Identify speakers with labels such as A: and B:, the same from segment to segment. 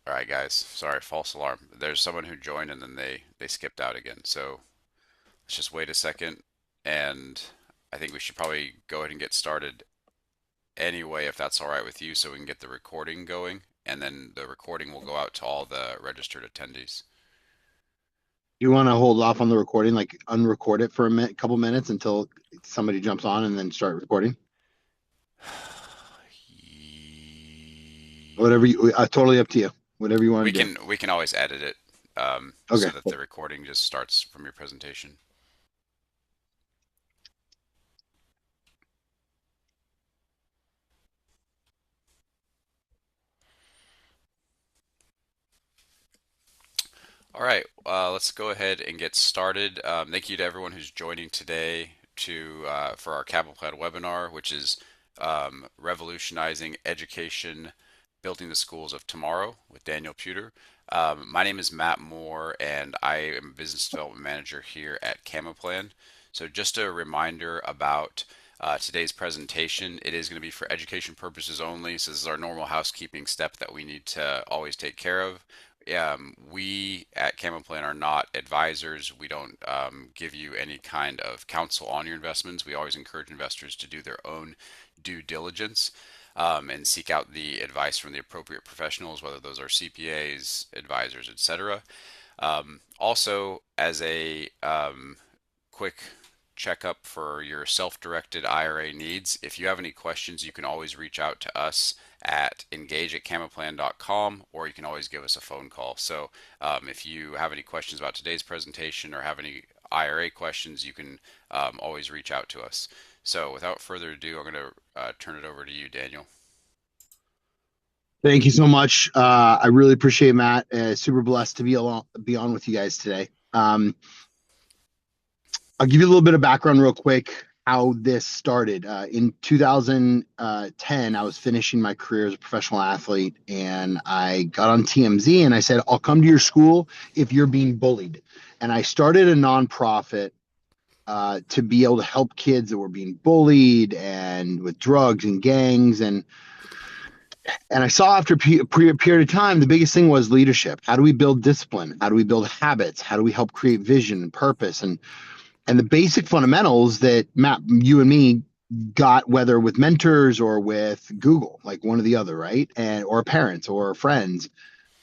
A: All right, guys. Sorry, false alarm. There's someone who joined and then they skipped out again. So let's just wait a second, and I think we should probably go ahead and get started anyway, if that's all right with you, so we can get the recording going, and then the recording will go out to all the registered attendees.
B: Do you want to hold off on the recording, like unrecord it for a couple minutes until somebody jumps on and then start recording? Whatever you, totally up to you. Whatever you want
A: We
B: to do.
A: can always edit it so
B: Okay.
A: that the recording just starts from your presentation. All right, let's go ahead and get started. Thank you to everyone who's joining today for our Capital Plan webinar, which is Revolutionizing Education, Building the Schools of Tomorrow with Daniel Puder. My name is Matt Moore, and I am a Business Development Manager here at Camoplan. So just a reminder about today's presentation. It is going to be for education purposes only. So this is our normal housekeeping step that we need to always take care of. We at Camoplan are not advisors. We don't give you any kind of counsel on your investments. We always encourage investors to do their own due diligence and seek out the advice from the appropriate professionals, whether those are CPAs, advisors, etc. Also, as a quick checkup for your self-directed IRA needs. If you have any questions, you can always reach out to us at engage@camoplan.com, or you can always give us a phone call. So if you have any questions about today's presentation or have any IRA questions, you can always reach out to us. So without further ado, I'm going to turn it over to you, Daniel.
B: Thank you so much. I really appreciate it, Matt. Super blessed to be on with you guys today. I'll give you a little bit of background real quick how this started. In 2010, I was finishing my career as a professional athlete, and I got on TMZ and I said, I'll come to your school if you're being bullied. And I started a nonprofit to be able to help kids that were being bullied and with drugs and gangs. And I saw after a period of time, the biggest thing was leadership. How do we build discipline? How do we build habits? How do we help create vision and purpose? And the basic fundamentals that Matt, you and me got, whether with mentors or with Google, like one or the other, right? And or parents or friends.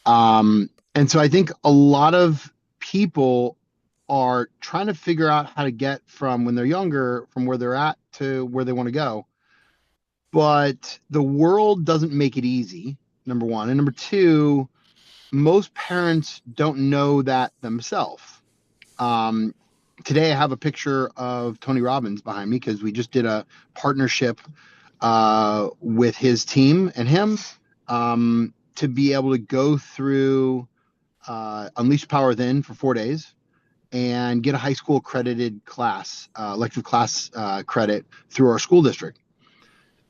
B: And so I think a lot of people are trying to figure out how to get from when they're younger, from where they're at to where they want to go. But the world doesn't make it easy, number one. And number two, most parents don't know that themselves. Um, Today I have a picture of Tony Robbins behind me because we just did a partnership with his team and him to be able to go through Unleash Power Within for 4 days and get a high school accredited class, elective class credit through our school district.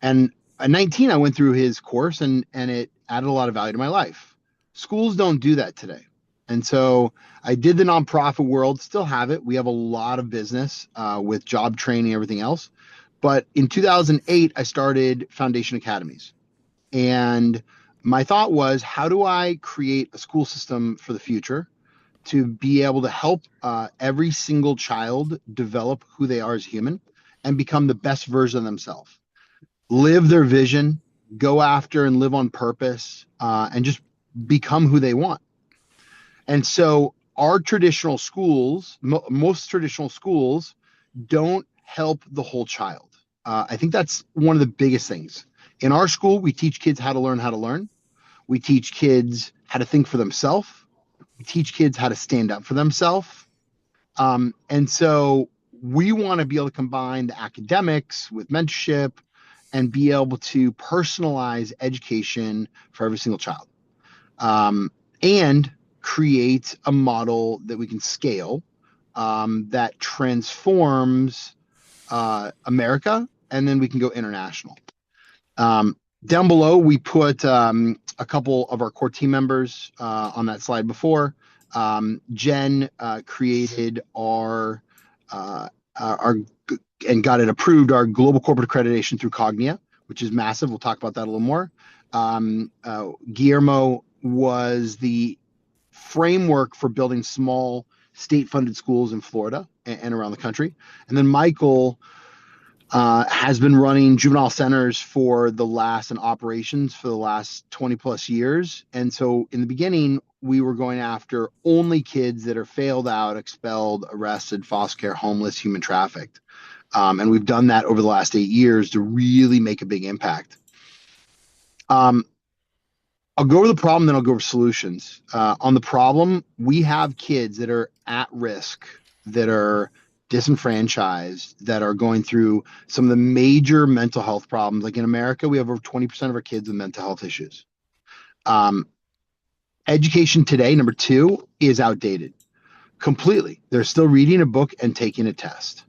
B: And at 19, I went through his course and it added a lot of value to my life. Schools don't do that today. And so I did the nonprofit world, still have it. We have a lot of business with job training, everything else. But in 2008, I started Foundation Academies. And my thought was, how do I create a school system for the future to be able to help every single child develop who they are as human and become the best version of themselves? Live their vision, go after and live on purpose, and just become who they want. And so our traditional schools, most traditional schools, don't help the whole child. I think that's one of the biggest things. In our school, we teach kids how to learn how to learn. We teach kids how to think for themselves. We teach kids how to stand up for themselves. And so we want to be able to combine the academics with mentorship and be able to personalize education for every single child. And create a model that we can scale that transforms America, and then we can go international. Down below, we put a couple of our core team members on that slide before. Jen created our and got it approved, our global corporate accreditation through Cognia, which is massive. We'll talk about that a little more. Guillermo was the framework for building small state-funded schools in Florida and around the country. And then Michael has been running juvenile centers for the last and operations for the last 20 plus years. And so in the beginning, we were going after only kids that are failed out, expelled, arrested, foster care, homeless, human trafficked. And we've done that over the last 8 years to really make a big impact. Um, I'll go over the problem, then I'll go over solutions. On the problem, we have kids that are at risk, that are disenfranchised, that are going through some of the major mental health problems. Like in America, we have over 20% of our kids with mental health issues. Um, Education today, number two, is outdated completely. They're still reading a book and taking a test.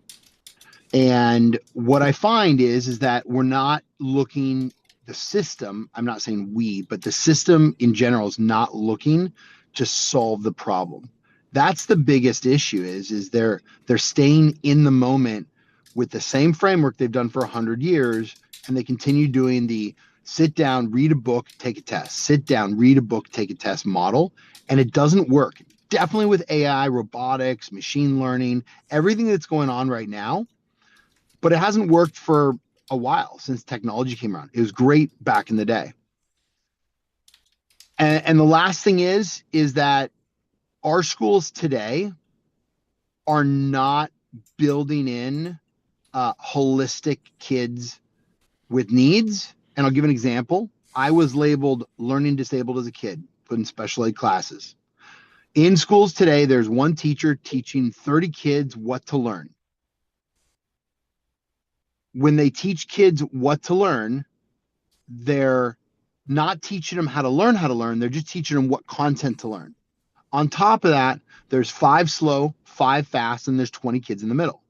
B: And what I find is that we're not looking, the system, I'm not saying we, but the system in general is not looking to solve the problem. That's the biggest issue is they're staying in the moment with the same framework they've done for 100 years, and they continue doing the sit down, read a book, take a test, sit down, read a book, take a test model, and it doesn't work. Definitely with AI, robotics, machine learning, everything that's going on right now, but it hasn't worked for a while since technology came around. It was great back in the day. And the last thing is that our schools today are not building in holistic kids with needs. And I'll give an example. I was labeled learning disabled as a kid, put in special ed classes. In schools today, there's one teacher teaching 30 kids what to learn. When they teach kids what to learn, they're not teaching them how to learn. They're just teaching them what content to learn. On top of that, there's 5 slow, 5 fast, and there's 20 kids in the middle.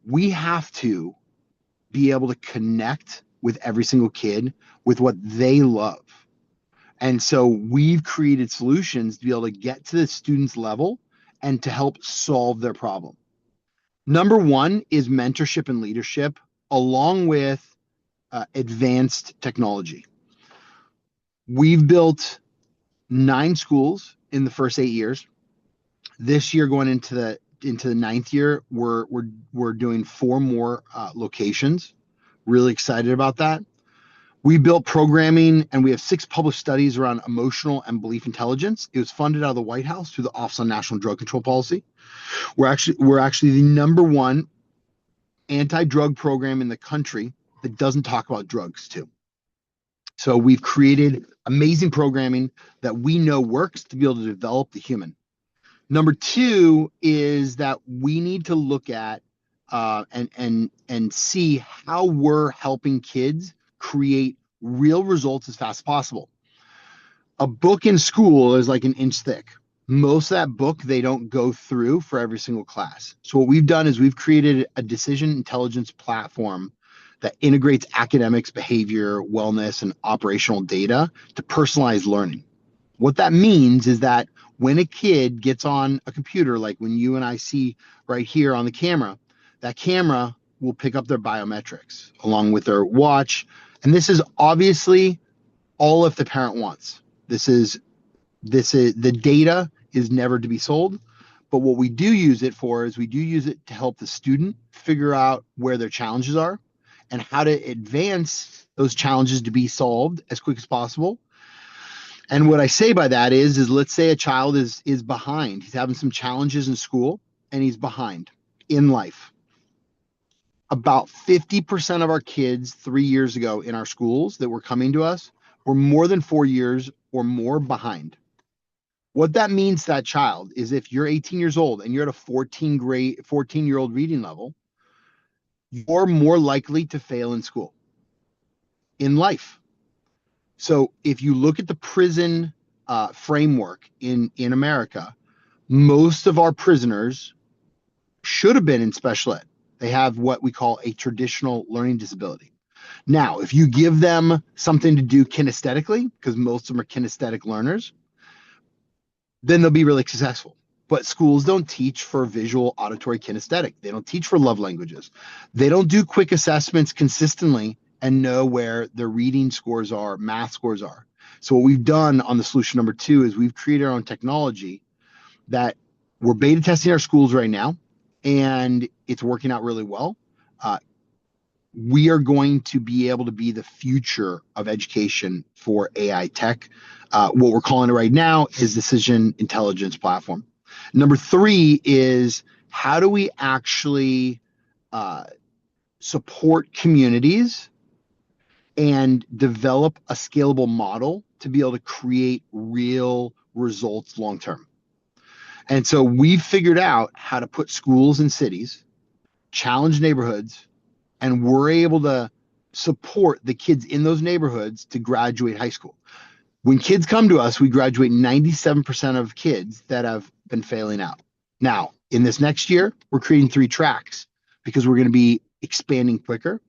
B: We have to be able to connect with every single kid with what they love. And so we've created solutions to be able to get to the student's level and to help solve their problem. Number one is mentorship and leadership, along with advanced technology. We've built 9 schools in the first 8 years. This year, going into the ninth year, we're doing 4 more locations. Really excited about that. We built programming, and we have 6 published studies around emotional and belief intelligence. It was funded out of the White House through the Office on National Drug Control Policy. We're actually the number one anti-drug program in the country that doesn't talk about drugs too. So we've created amazing programming that we know works to be able to develop the human. Number 2 is that we need to look at and see how we're helping kids create real results as fast as possible. A book in school is like an inch thick. Most of that book they don't go through for every single class. So what we've done is we've created a decision intelligence platform that integrates academics, behavior, wellness, and operational data to personalize learning. What that means is that when a kid gets on a computer, like when you and I see right here on the camera, that camera will pick up their biometrics along with their watch. And this is obviously all if the parent wants. This is the data is never to be sold. But what we do use it for is we do use it to help the student figure out where their challenges are and how to advance those challenges to be solved as quick as possible. And what I say by that is let's say a child is behind. He's having some challenges in school and he's behind in life. About 50% of our kids 3 years ago in our schools that were coming to us were more than 4 years or more behind. What that means to that child is if you're 18 years old and you're at a 14-year-old reading level, you're more likely to fail in school, in life. So if you look at the prison framework in America, most of our prisoners should have been in special ed. They have what we call a traditional learning disability. Now, if you give them something to do kinesthetically, because most of them are kinesthetic learners, then they'll be really successful. But schools don't teach for visual, auditory, kinesthetic. They don't teach for love languages. They don't do quick assessments consistently and know where their reading scores are, math scores are. So what we've done on the solution number two is we've created our own technology that we're beta testing our schools right now, and it's working out really well. Uh, we are going to be able to be the future of education for AI tech. What we're calling it right now is decision intelligence platform. Number three is how do we actually uh, support communities and develop a scalable model to be able to create real results long term. And so we figured out how to put schools in cities, challenge neighborhoods, and we're able to support the kids in those neighborhoods to graduate high school. When kids come to us, we graduate 97% of kids that have been failing out. Now, in this next year, we're creating 3 tracks because we're going to be expanding quicker.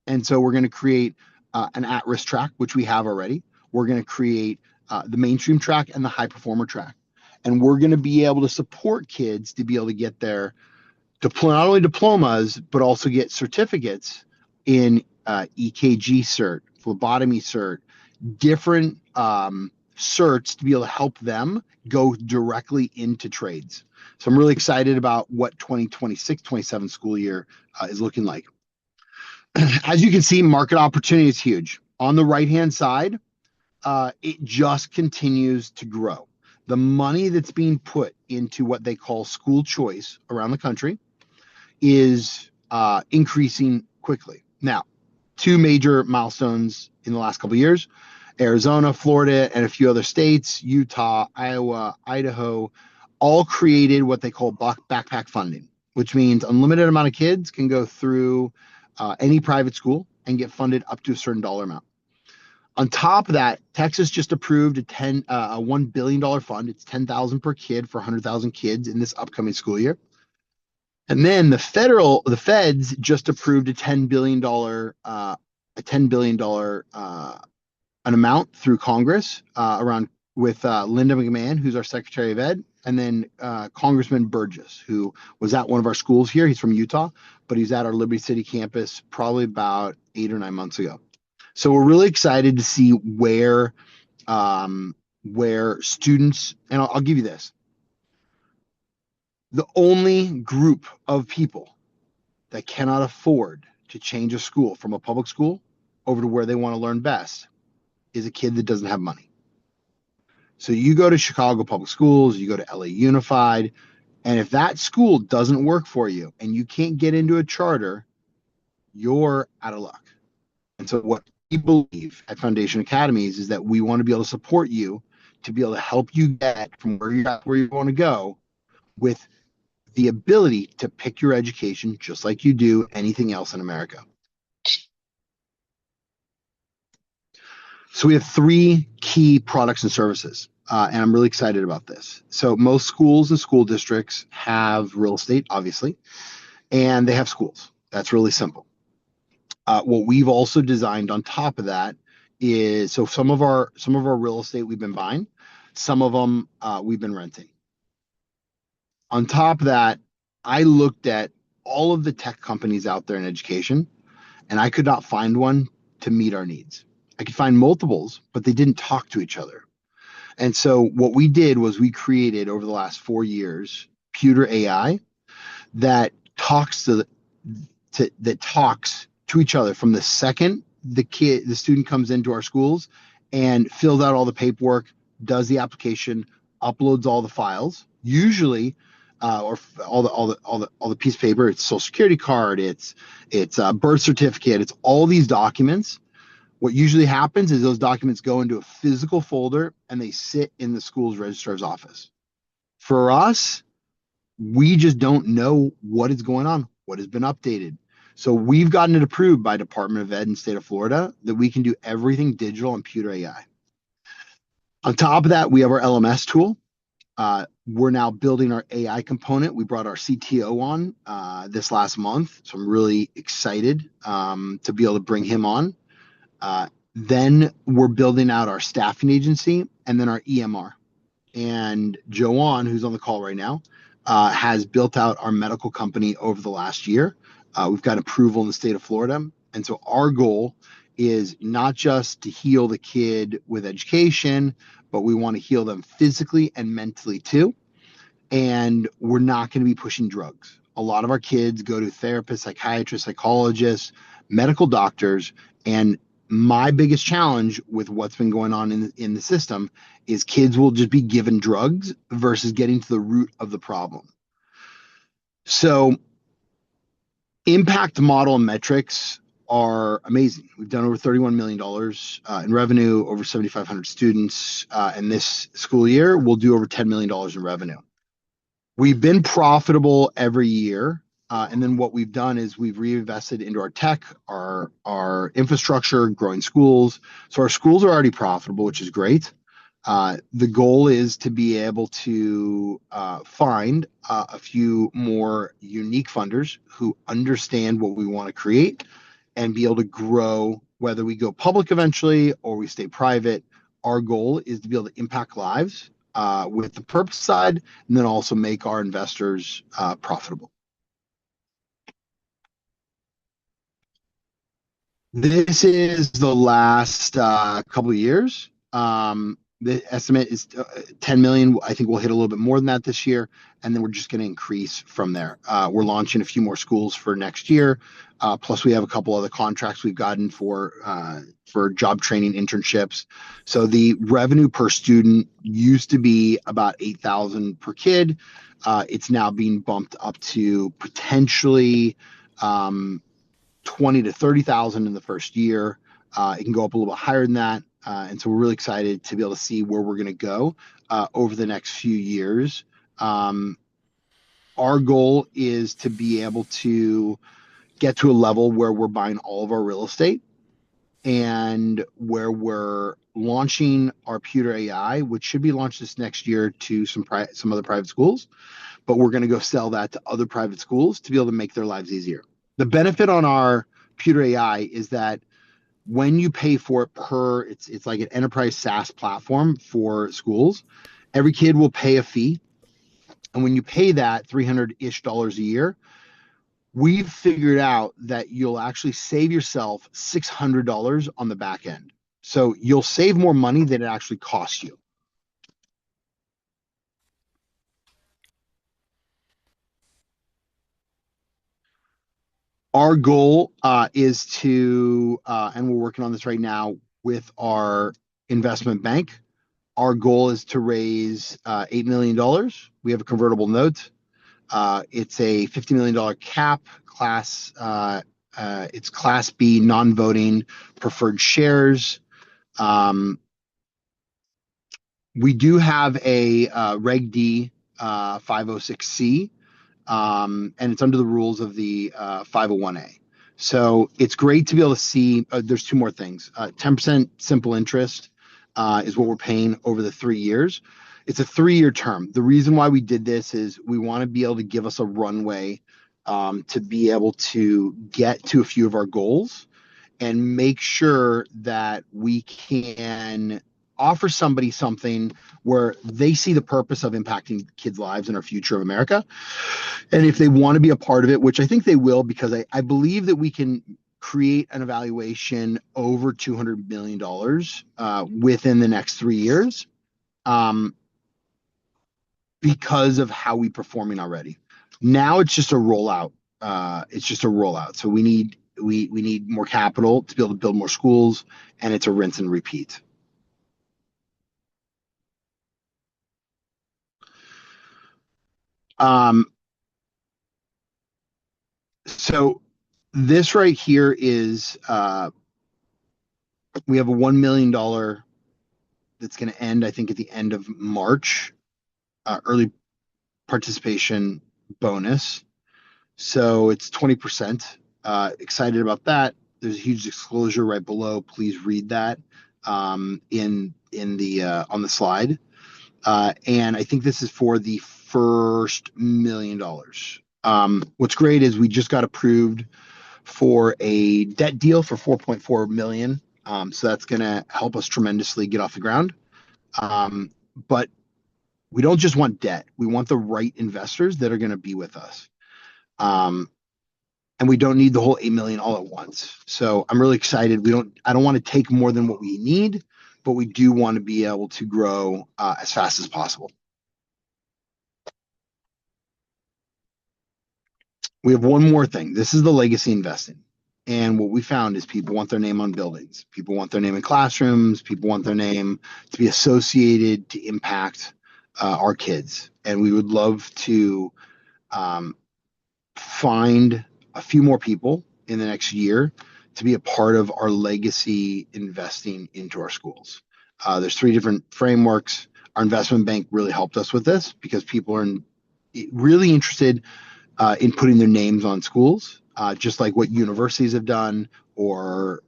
B: And so we're going to create an at-risk track, which we have already. We're going to create the mainstream track and the high performer track. And we're going to be able to support kids to be able to get their not only diplomas, but also get certificates in EKG cert, phlebotomy cert, different certs to be able to help them go directly into trades. So I'm really excited about what 2026-27 school year is looking like. As you can see, market opportunity is huge. On the right-hand side, it just continues to grow. The money that's being put into what they call school choice around the country is increasing quickly. Now, 2 major milestones in the last couple of years: Arizona, Florida, and a few other states, Utah, Iowa, Idaho, all created what they call backpack funding, which means unlimited amount of kids can go through any private school and get funded up to a certain dollar amount. On top of that, Texas just approved a $1 billion fund. It's 10,000 per kid for 100,000 kids in this upcoming school year. And then the feds just approved a $10 billion an amount through Congress around with Linda McMahon, who's our Secretary of Ed, and then Congressman Burgess, who was at one of our schools here. He's from Utah, but he's at our Liberty City campus probably about 8 or 9 months ago. So we're really excited to see where students, and I'll give you this. The only group of people that cannot afford to change a school from a public school over to where they want to learn best is a kid that doesn't have money. So you go to Chicago Public Schools, you go to LA Unified, and if that school doesn't work for you and you can't get into a charter, you're out of luck. And so what we believe at Foundation Academies is that we want to be able to support you to be able to help you get from where you're at, where you want to go, with the ability to pick your education just like you do anything else in America. So we have 3 key products and services, and I'm really excited about this. So most schools and school districts have real estate, obviously, and they have schools. That's really simple. What we've also designed on top of that is, so some of our real estate we've been buying, some of them we've been renting. On top of that, I looked at all of the tech companies out there in education, and I could not find one to meet our needs. I could find multiples, but they didn't talk to each other. And so what we did was we created over the last 4 years PuderAI that talks to each other from the second the student comes into our schools and fills out all the paperwork, does the application, uploads all the files, usually or all the piece of paper. It's social security card, it's a birth certificate, it's all these documents. What usually happens is those documents go into a physical folder and they sit in the school's registrar's office. For us, we just don't know what is going on, what has been updated. So we've gotten it approved by Department of Ed in the state of Florida that we can do everything digital on PuderAI. On top of that, we have our LMS tool. We're now building our AI component. We brought our CTO on this last month, so I'm really excited to be able to bring him on. Then we're building out our staffing agency and then our EMR. And Joanne, who's on the call right now, has built out our medical company over the last year. We've got approval in the state of Florida. And so our goal is not just to heal the kid with education, but we want to heal them physically and mentally too. And we're not going to be pushing drugs. A lot of our kids go to therapists, psychiatrists, psychologists, medical doctors, and my biggest challenge with what's been going on in the system is kids will just be given drugs versus getting to the root of the problem. So impact model and metrics are amazing. We've done over $31 million in revenue, over 7,500 students. And this school year, we'll do over $10 million in revenue. We've been profitable every year. And then what we've done is we've reinvested into our tech, our infrastructure, growing schools. So our schools are already profitable, which is great. The goal is to be able to find a few more unique funders who understand what we want to create and be able to grow, whether we go public eventually or we stay private. Our goal is to be able to impact lives with the purpose side, and then also make our investors profitable. This is the last couple of years. The estimate is 10 million. I think we'll hit a little bit more than that this year, and then we're just going to increase from there. We're launching a few more schools for next year. Plus, we have a couple other contracts we've gotten for job training internships. So the revenue per student used to be about 8,000 per kid. It's now being bumped up to potentially 20 to 30,000 in the first year. It can go up a little bit higher than that. And so we're really excited to be able to see where we're going to go over the next few years. Our goal is to be able to get to a level where we're buying all of our real estate and where we're launching our PuderAI, which should be launched this next year to some other private schools. But we're going to go sell that to other private schools to be able to make their lives easier. The benefit on our PuderAI is that when you pay for it it's like an enterprise SaaS platform for schools. Every kid will pay a fee, and when you pay that $300-ish a year, we've figured out that you'll actually save yourself $600 on the back end. So you'll save more money than it actually costs you. Our goal is to, and we're working on this right now with our investment bank. Our goal is to raise $8 million. We have a convertible note. It's a $50 million cap class. It's Class B non-voting preferred shares. We do have a Reg D 506C, and it's under the rules of the 501A. So it's great to be able to see. There's two more things. 10% simple interest is what we're paying over the 3 years. It's a 3-year term. The reason why we did this is we want to be able to give us a runway to be able to get to a few of our goals and make sure that we can offer somebody something where they see the purpose of impacting kids' lives and our future of America. And if they want to be a part of it, which I think they will, because I believe that we can create an evaluation over $200 million within the next 3 years because of how we're performing already. Now it's just a rollout. So we need more capital to be able to build more schools, and it's a rinse and repeat. So this right here is we have a $1 million that's going to end, I think, at the end of March, early participation bonus. So it's 20%. Excited about that. There's a huge disclosure right below. Please read that in the on the slide. And I think this is for the first $1 million. What's great is we just got approved for a debt deal for 4.4 million. So that's going to help us tremendously get off the ground. But we don't just want debt. We want the right investors that are going to be with us. and we don't need the whole 8 million all at once. So I'm really excited. I don't want to take more than what we need, but we do want to be able to grow as fast as possible. We have one more thing. This is the legacy investing. And what we found is people want their name on buildings. People want their name in classrooms. People want their name to be associated to impact our kids. And we would love to um, find a few more people in the next year to be a part of our legacy investing into our schools. There's three different frameworks. Our investment bank really helped us with this because people are really interested in putting their names on schools, just like what universities have done, or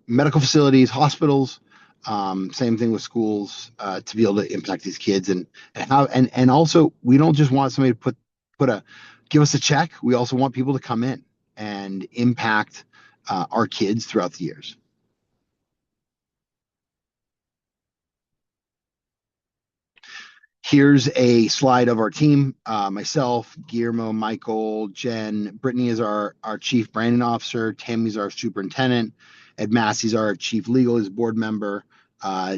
B: medical facilities, hospitals. Same thing with schools to be able to impact these kids and also we don't just want somebody to put a give us a check. We also want people to come in and impact our kids throughout the years. Here's a slide of our team. Myself, Guillermo, Michael, Jen, Brittany is our chief branding officer. Tammy's our superintendent. Ed Massey's our chief legal, is board member.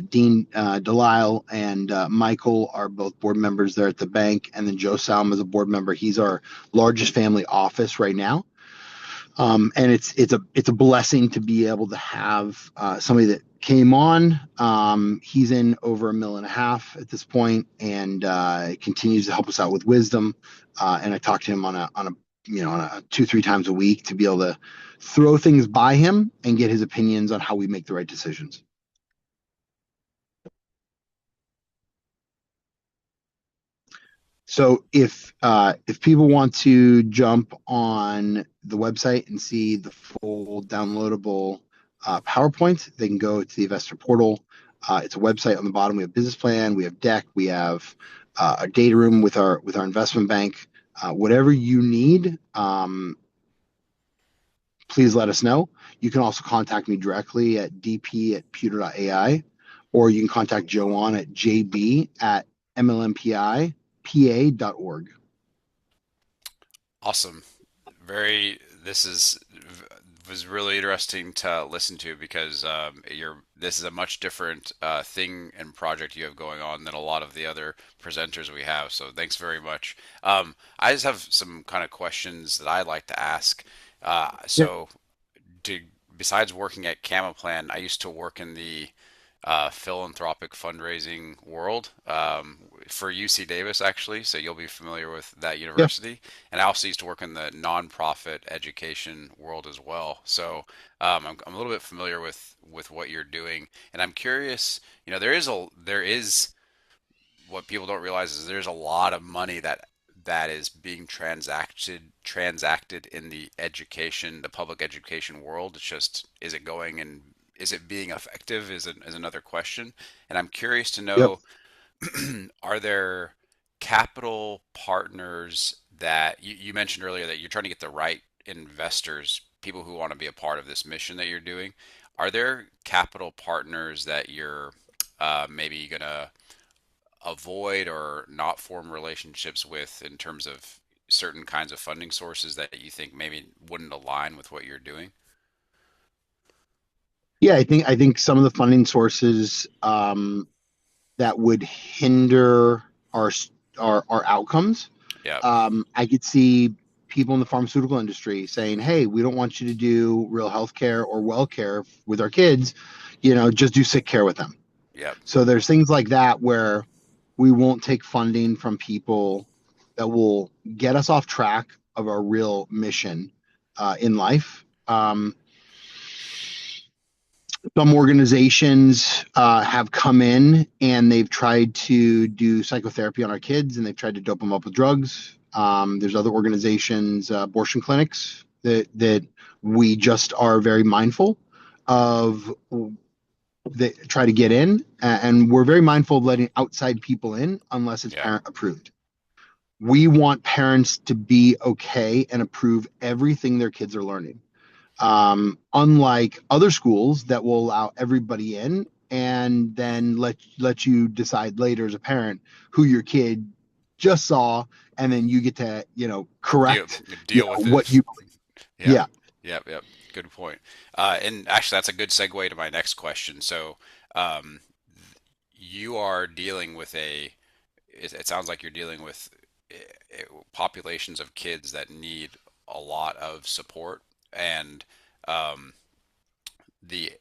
B: Dean Delisle and Michael are both board members there at the bank. And then Joe Salm is a board member. He's our largest family office right now. And it's a blessing to be able to have somebody that came on. He's in over $1.5 million at this point, and continues to help us out with wisdom. And I talk to him on a 2-3 times a week to be able to throw things by him and get his opinions on how we make the right decisions. So if people want to jump on the website and see the full downloadable PowerPoint, they can go to the investor portal. It's a website. On the bottom we have business plan, we have deck, we have a data room with our investment bank. Whatever you need, please let us know. You can also contact me directly at dp@puder.ai, or you can contact Joanne at jb@mlmpi.pa.org.
A: Awesome. This was really interesting to listen to because this is a much different thing and project you have going on than a lot of the other presenters we have. So thanks very much. I just have some kind of questions that I'd like to ask.
B: Yeah,
A: So to, besides working at Camaplan, I used to work in the philanthropic fundraising world for UC Davis, actually. So you'll be familiar with that
B: yeah.
A: university. And I also used to work in the nonprofit education world as well. So I'm a little bit familiar with what you're doing. And I'm curious, there is what people don't realize is there's a lot of money that is being transacted in the public education world. It's just, is it going and is it being effective is another question. And I'm curious to
B: Yep.
A: know, are there capital partners that you mentioned earlier that you're trying to get the right investors, people who want to be a part of this mission that you're doing? Are there capital partners that you're maybe gonna avoid or not form relationships with in terms of certain kinds of funding sources that you think maybe wouldn't align with what you're doing?
B: Yeah, I think some of the funding sources that would hinder our our outcomes.
A: Yeah,
B: I could see people in the pharmaceutical industry saying, "Hey, we don't want you to do real health care or well care with our kids. Just do sick care with them."
A: yeah,
B: So there's things like that where we won't take funding from people that will get us off track of our real mission in life. Some organizations have come in and they've tried to do psychotherapy on our kids and they've tried to dope them up with drugs. There's other organizations, abortion clinics, that we just are very mindful of, that try to get in, and we're very mindful of letting outside people in unless it's
A: yeah,
B: parent approved. We want parents to be okay and approve everything their kids are learning, unlike other schools that will allow everybody in and then let you decide later as a parent who your kid just saw, and then you get to
A: deal
B: correct
A: deal with
B: what you
A: it.
B: believe.
A: Yeah.
B: Yeah,
A: Yep. Yep. Good point. And actually, that's a good segue to my next question. So, um, you are dealing with it sounds like you're dealing with populations of kids that need a lot of support, and um, the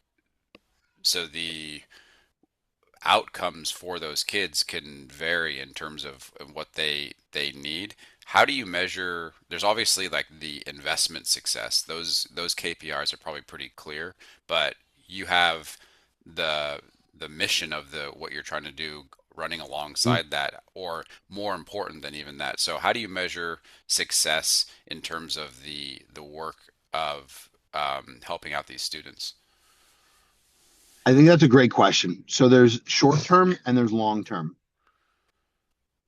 A: the outcomes for those kids can vary in terms of what they need. How do you measure? There's obviously like the investment success. Those KPIs are probably pretty clear, but you have the the mission of the what you're trying to do running alongside that, or more important than even that. So how do you measure success in terms of the work of helping out these students?
B: I think that's a great question. So there's short term and there's long term.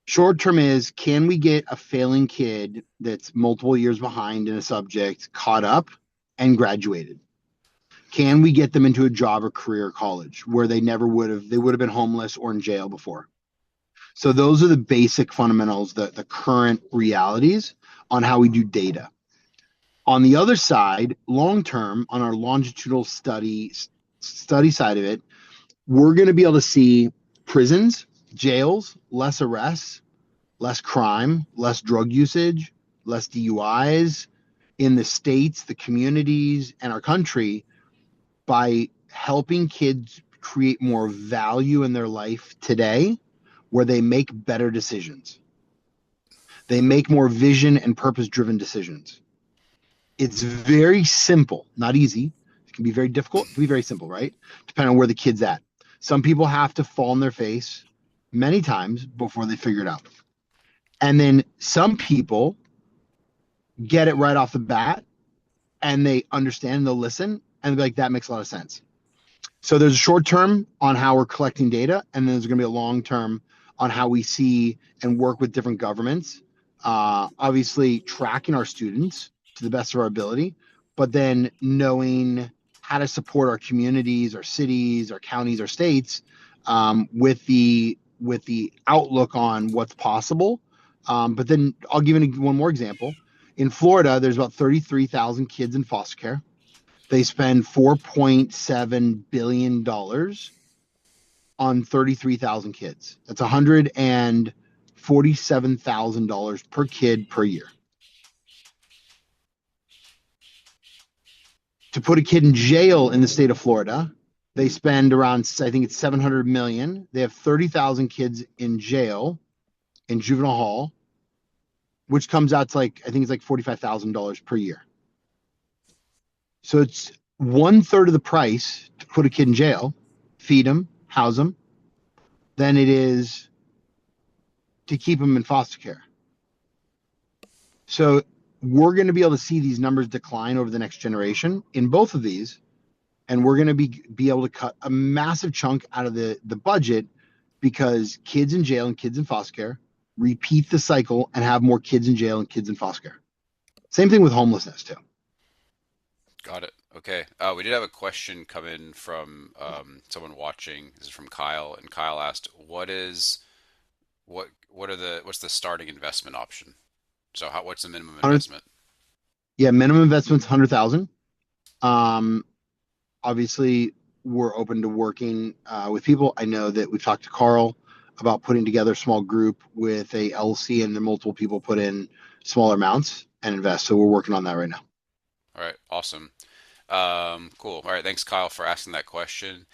B: Short term is, can we get a failing kid that's multiple years behind in a subject caught up and graduated? Can we get them into a job or career or college where they would have been homeless or in jail before? So those are the basic fundamentals, the current realities on how we do data. On the other side, long term, on our longitudinal study side of it, we're going to be able to see prisons, jails, less arrests, less crime, less drug usage, less DUIs in the states, the communities, and our country by helping kids create more value in their life today where they make better decisions. They make more vision and purpose driven decisions. It's very simple, not easy. It can be very difficult. It can be very simple, right? Depending on where the kid's at. Some people have to fall on their face many times before they figure it out. And then some people get it right off the bat and they understand, they'll listen, and they'll be like, that makes a lot of sense. So there's a short term on how we're collecting data, and then there's going to be a long term on how we see and work with different governments. Obviously, tracking our students to the best of our ability, but then knowing how to support our communities, our cities, our counties, our states with the outlook on what's possible. But then I'll give you one more example. In Florida, there's about 33,000 kids in foster care. They spend $4.7 billion on 33,000 kids. That's $147,000 per kid per year. To put a kid in jail in the state of Florida, they spend around, I think it's 700 million. They have 30,000 kids in jail in juvenile hall, which comes out to like, I think it's like $45,000 per year. So it's one third of the price to put a kid in jail, feed them, house them, than it is to keep them in foster care. So we're going to be able to see these numbers decline over the next generation in both of these, and we're going to be able to cut a massive chunk out of the budget because kids in jail and kids in foster care repeat the cycle and have more kids in jail and kids in foster care. Same thing with homelessness too.
A: Got it. Okay. We did have a question come in from someone watching. This is from Kyle, and Kyle asked, what's the starting investment option? So what's the minimum investment?
B: Yeah, minimum investment's 100,000. Um, Obviously, we're open to working with people. I know that we've talked to Carl about putting together a small group with a LC, and then multiple people put in smaller amounts and invest. So we're working on that right now.
A: All right. Awesome. Cool. All right. Thanks, Kyle, for asking that question.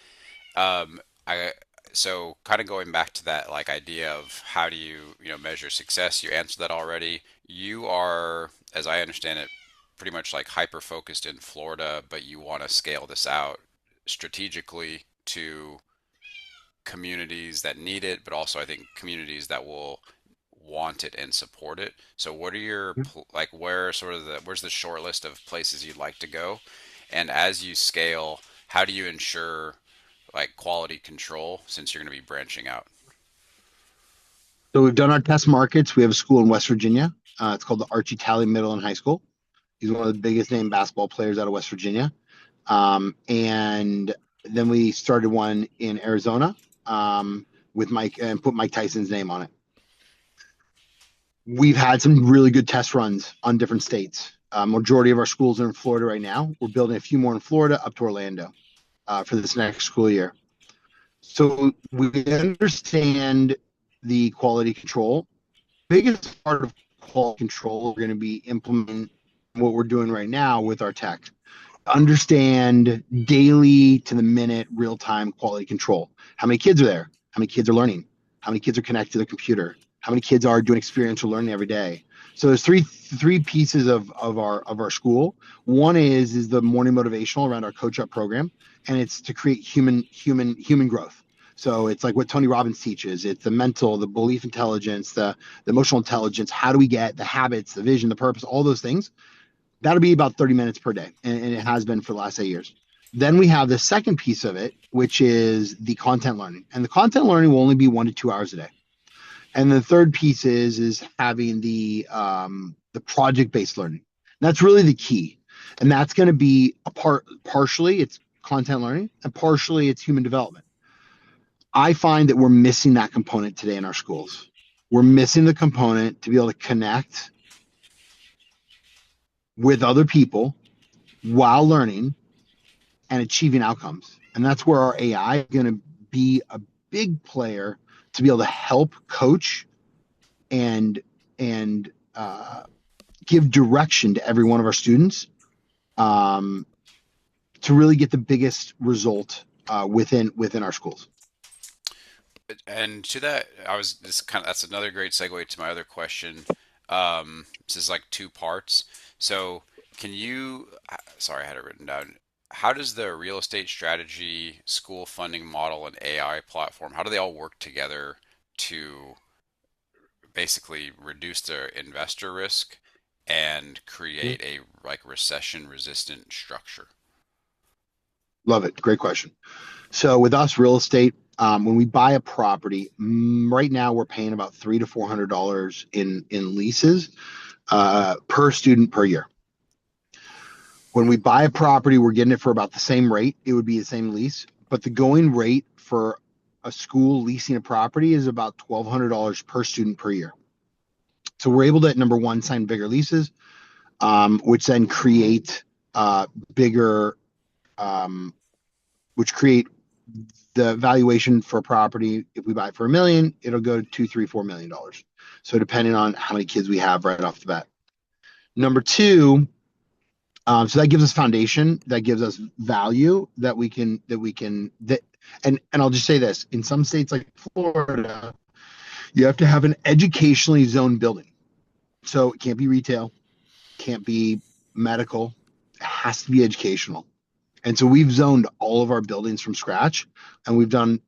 A: I so kind of going back to that like idea of how do you measure success? You answered that already. You are, as I understand it, pretty much like hyper focused in Florida, but you want to scale this out strategically to communities that need it, but also I think communities that will want it and support it. So what are your like where's the short list of places you'd like to go? And as you scale, how do you ensure like quality control since you're going to be branching out?
B: So we've done our test markets. We have a school in West Virginia. It's called the Archie Talley Middle and High School. He's one of the biggest name basketball players out of West Virginia. And then we started one in Arizona with Mike and put Mike Tyson's name on it. We've had some really good test runs on different states. Majority of our schools are in Florida right now. We're building a few more in Florida up to Orlando for this next school year. So we understand the quality control. Biggest part of quality control we're going to be implementing what we're doing right now with our tech. Understand daily to the minute real time quality control. How many kids are there? How many kids are learning? How many kids are connected to the computer? How many kids are doing experiential learning every day? So there's three pieces of our school. One is the morning motivational around our coach up program, and it's to create human growth. So it's like what Tony Robbins teaches. It's the mental, the belief intelligence, the emotional intelligence. How do we get the habits, the vision, the purpose, all those things? That'll be about 30 minutes per day, and it has been for the last 8 years. Then we have the second piece of it, which is the content learning, and the content learning will only be 1 to 2 hours a day. And the third piece is having the project based learning. And that's really the key, and that's going to be partially it's content learning, and partially it's human development. I find that we're missing that component today in our schools. We're missing the component to be able to connect with other people while learning and achieving outcomes. And that's where our AI is going to be a big player to be able to help coach and give direction to every one of our students to really get the biggest result within our schools.
A: And to that, that's another great segue to my other question. This is like two parts. So can you, sorry, I had it written down. How does the real estate strategy, school funding model, and AI platform, how do they all work together to basically reduce their investor risk and create a like recession resistant structure?
B: Love it. Great question. So with us, real estate, when we buy a property, right now we're paying about $300 to $400 in leases per student per year. When we buy a property, we're getting it for about the same rate. It would be the same lease, but the going rate for a school leasing a property is about $1,200 per student per year. So we're able to, number one, sign bigger leases, which then create bigger, which create the valuation for a property. If we buy it for $1 million, it'll go to $2, $3, $4 million. So depending on how many kids we have right off the bat. Number two, so that gives us foundation, that gives us value that we can and I'll just say this: in some states like Florida, you have to have an educationally zoned building. So it can't be retail, can't be medical, it has to be educational. And so we've zoned all of our buildings from scratch, and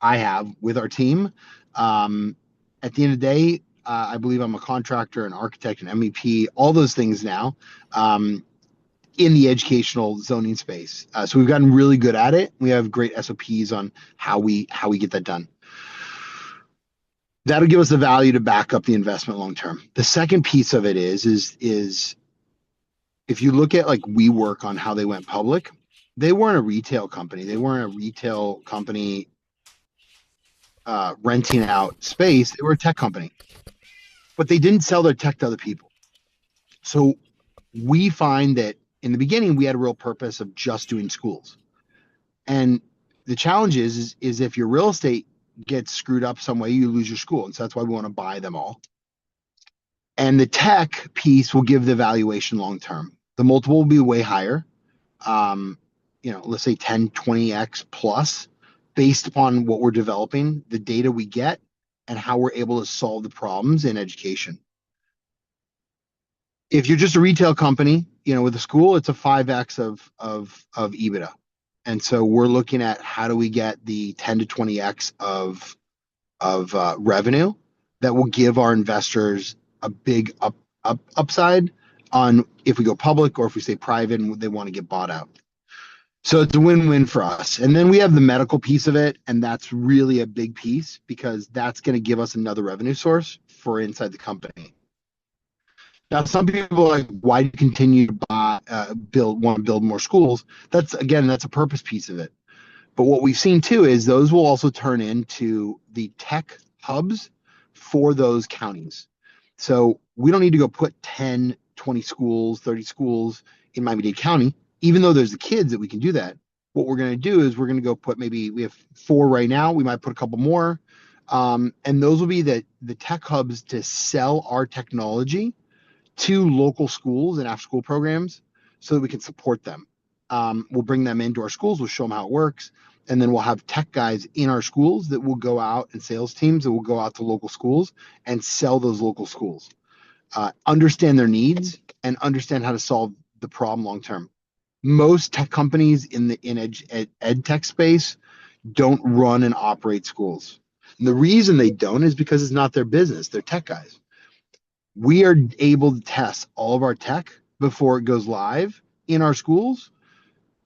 B: I have with our team. At the end of the day, I believe I'm a contractor, an architect, an MEP, all those things now. In the educational zoning space. So we've gotten really good at it. We have great SOPs on how we get that done. That'll give us the value to back up the investment long term. The second piece of it is if you look at like WeWork on how they went public, they weren't a retail company. They weren't a retail company renting out space. They were a tech company, but they didn't sell their tech to other people. So we find that in the beginning, we had a real purpose of just doing schools. And the challenge is if your real estate gets screwed up some way, you lose your school. And so that's why we want to buy them all. And the tech piece will give the valuation long term. The multiple will be way higher. Let's say 10, 20x plus based upon what we're developing, the data we get, and how we're able to solve the problems in education. If you're just a retail company, with a school, it's a 5x of EBITDA. And so we're looking at how do we get the 10 to 20x of revenue that will give our investors a big upside on if we go public or if we stay private and they want to get bought out. So it's a win-win for us. And then we have the medical piece of it, and that's really a big piece because that's going to give us another revenue source for inside the company. Now, some people are like, why do you continue to want to build more schools? That's a purpose piece of it. But what we've seen too is those will also turn into the tech hubs for those counties. So we don't need to go put 10 20 schools, 30 schools in Miami-Dade County. Even though there's the kids that we can do that, what we're going to do is we're going to go put, maybe we have 4 right now. We might put a couple more. And those will be the tech hubs to sell our technology to local schools and after school programs so that we can support them. We'll bring them into our schools, we'll show them how it works, and then we'll have tech guys in our schools that will go out, and sales teams that will go out to local schools and sell those local schools, understand their needs and understand how to solve the problem long term. Most tech companies in the ed tech space don't run and operate schools. And the reason they don't is because it's not their business. They're tech guys. We are able to test all of our tech before it goes live in our schools,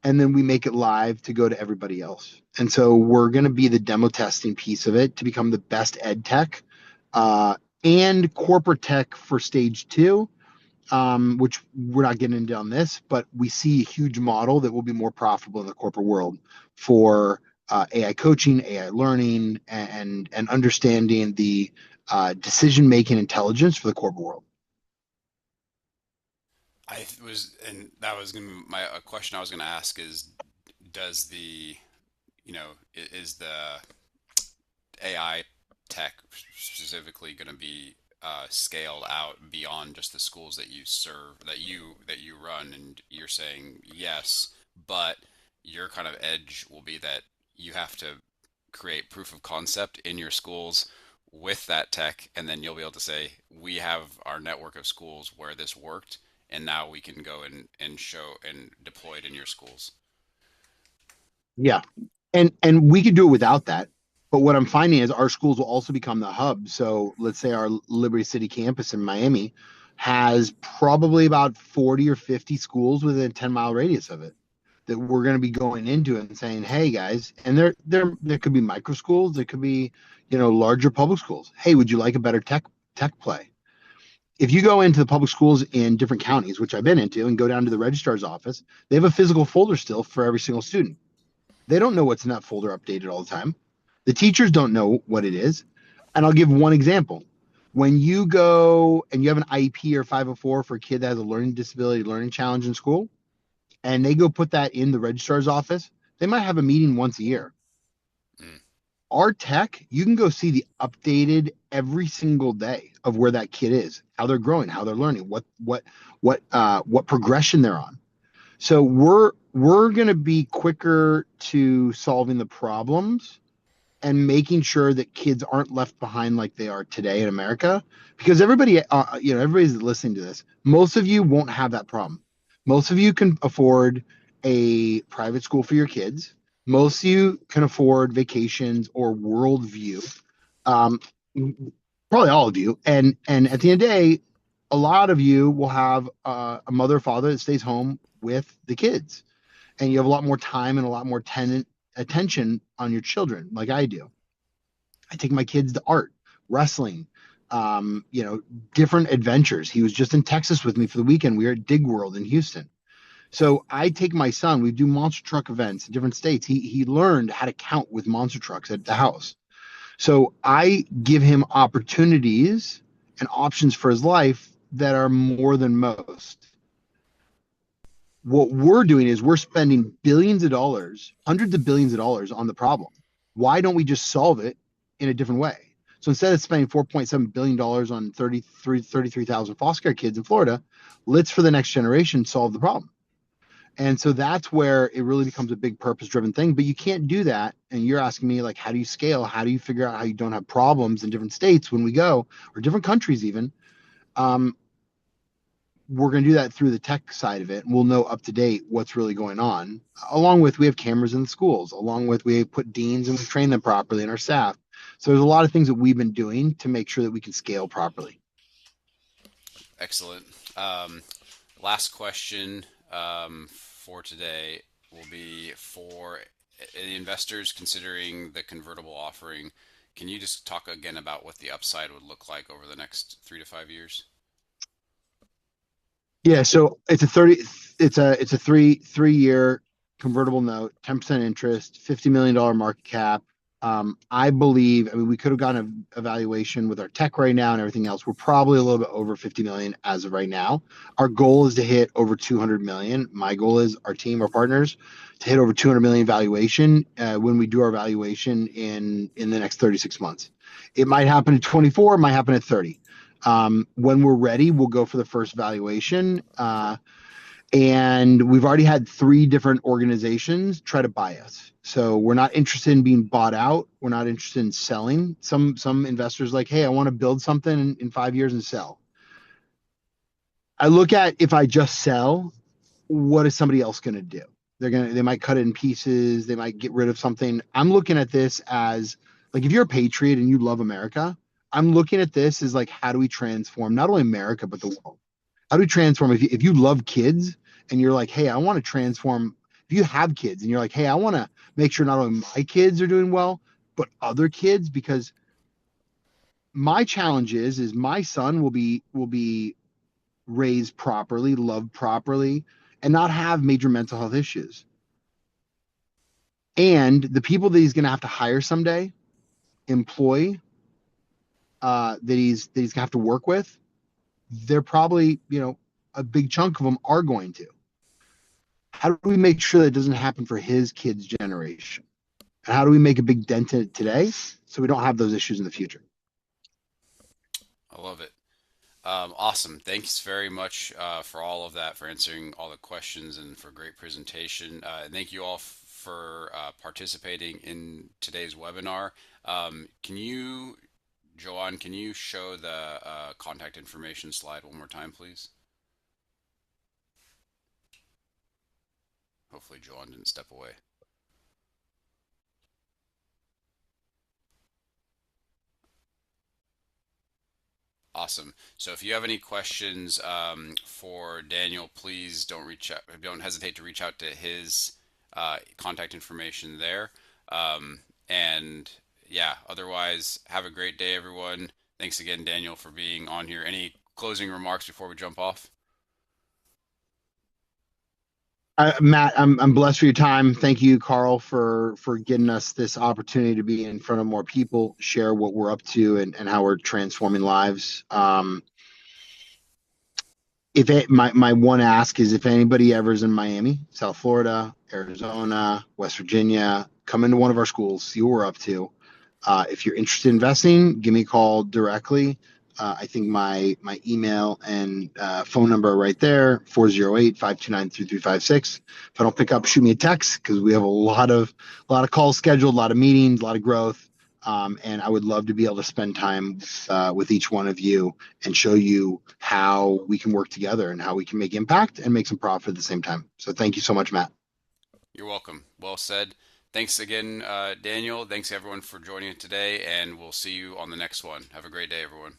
B: and then we make it live to go to everybody else. And so we're going to be the demo testing piece of it to become the best ed tech, and corporate tech for stage 2, which we're not getting into on this, but we see a huge model that will be more profitable in the corporate world for AI coaching, AI learning, and understanding the decision making intelligence for the corporate world.
A: And that was gonna be my a question I was gonna ask is, does is the AI tech specifically going to be scaled out beyond just the schools that you serve, that you run? And you're saying yes, but your kind of edge will be that you have to create proof of concept in your schools with that tech, and then you'll be able to say, we have our network of schools where this worked, and now we can go and show and deploy it in your schools.
B: Yeah. And we could do it without that. But what I'm finding is our schools will also become the hub. So let's say our Liberty City campus in Miami has probably about 40 or 50 schools within a 10-mile radius of it that we're going to be going into and saying, hey guys, and there could be micro schools, there could be, larger public schools. Hey, would you like a better tech play? If you go into the public schools in different counties, which I've been into, and go down to the registrar's office, they have a physical folder still for every single student. They don't know what's in that folder updated all the time. The teachers don't know what it is. And I'll give one example. When you go and you have an IEP or 504 for a kid that has a learning disability, learning challenge in school, and they go put that in the registrar's office, they might have a meeting once a year.
A: Mm.
B: Our tech, you can go see the updated every single day of where that kid is, how they're growing, how they're learning, what progression they're on. So we're going to be quicker to solving the problems and making sure that kids aren't left behind like they are today in America. Because everybody's listening to this. Most of you won't have that problem. Most of you can afford a private school for your kids. Most of you can afford vacations or worldview. Um, Probably all of you. And at the end of the day, a lot of you will have a mother or father that stays home with the kids, and you have a lot more time and a lot more attention on your children, like I do. I take my kids to art, wrestling, um, you know, different adventures. He was just in Texas with me for the weekend. We were at Dig World in Houston. So I take my son. We do monster truck events in different states. He learned how to count with monster trucks at the house. So I give him opportunities and options for his life that are more than most. What we're doing is we're spending billions of dollars, hundreds of billions of dollars on the problem. Why don't we just solve it in a different way? So instead of spending $4.7 billion dollars on 33,000 foster care kids in Florida, let's, for the next generation, solve the problem. And so that's where it really becomes a big purpose driven thing. But you can't do that. And you're asking me, like, how do you scale? How do you figure out how you don't have problems in different states when we go, or different countries even? Um, we're going to do that through the tech side of it, and we'll know up to date what's really going on. Along with, we have cameras in the schools, along with, we put deans and we train them properly and our staff. So there's a lot of things that we've been doing to make sure that we can scale properly.
A: Excellent. Um, Last question for today will be for the investors considering the convertible offering. Can you just talk again about what the upside would look like over the next 3 to 5 years?
B: Yeah, so it's a three-year convertible note, 10% interest, $50 million market cap. I believe, I mean, we could have gotten an evaluation with our tech right now and everything else. We're probably a little bit over 50 million as of right now. Our goal is to hit over 200 million. My goal is our team, our partners, to hit over 200 million valuation when we do our valuation in the next 36 months. It might happen at 24, it might happen at 30. When we're ready, we'll go for the first valuation. And we've already had three different organizations try to buy us. So we're not interested in being bought out. We're not interested in selling. Some investors like, hey, I want to build something in 5 years and sell. I look at if I just sell, what is somebody else going to do? They might cut it in pieces. They might get rid of something. I'm looking at this as like if you're a patriot and you love America, I'm looking at this as like how do we transform not only America but the world? How do we transform if you love kids and you're like, hey, I want to transform. If you have kids and you're like, hey, I want to make sure not only my kids are doing well, but other kids, because my challenge is my son will be raised properly, loved properly, and not have major mental health issues. And the people that he's going to have to hire someday, employ, that he's going to have to work with, they're probably a big chunk of them are going to. How do we make sure that doesn't happen for his kids' generation? And how do we make a big dent in it today so we don't have those issues in the future?
A: I love it. Awesome. Thanks very much for all of that, for answering all the questions and for a great presentation. And thank you all for participating in today's webinar. Can you, Joanne, can you show the contact information slide one more time, please? Hopefully Joanne didn't step away. Awesome. So if you have any questions for Daniel, please don't hesitate to reach out to his contact information there. And yeah, otherwise, have a great day, everyone. Thanks again, Daniel, for being on here. Any closing remarks before we jump off?
B: Matt, I'm blessed for your time. Thank you, Carl, for getting us this opportunity to be in front of more people, share what we're up to and how we're transforming lives. My one ask is if anybody ever is in Miami, South Florida, Arizona, West Virginia, come into one of our schools, see what we're up to. If you're interested in investing, give me a call directly. I think my email and phone number are right there, 408-529-3356. If I don't pick up, shoot me a text because we have a lot of calls scheduled, a lot of meetings, a lot of growth. And I would love to be able to spend time with each one of you and show you how we can work together and how we can make impact and make some profit at the same time. So thank you so much, Matt.
A: You're welcome. Well said. Thanks again, Daniel. Thanks everyone for joining today, and we'll see you on the next one. Have a great day, everyone.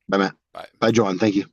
B: Bye, Matt.
A: Bye.
B: Bye, John. Thank you.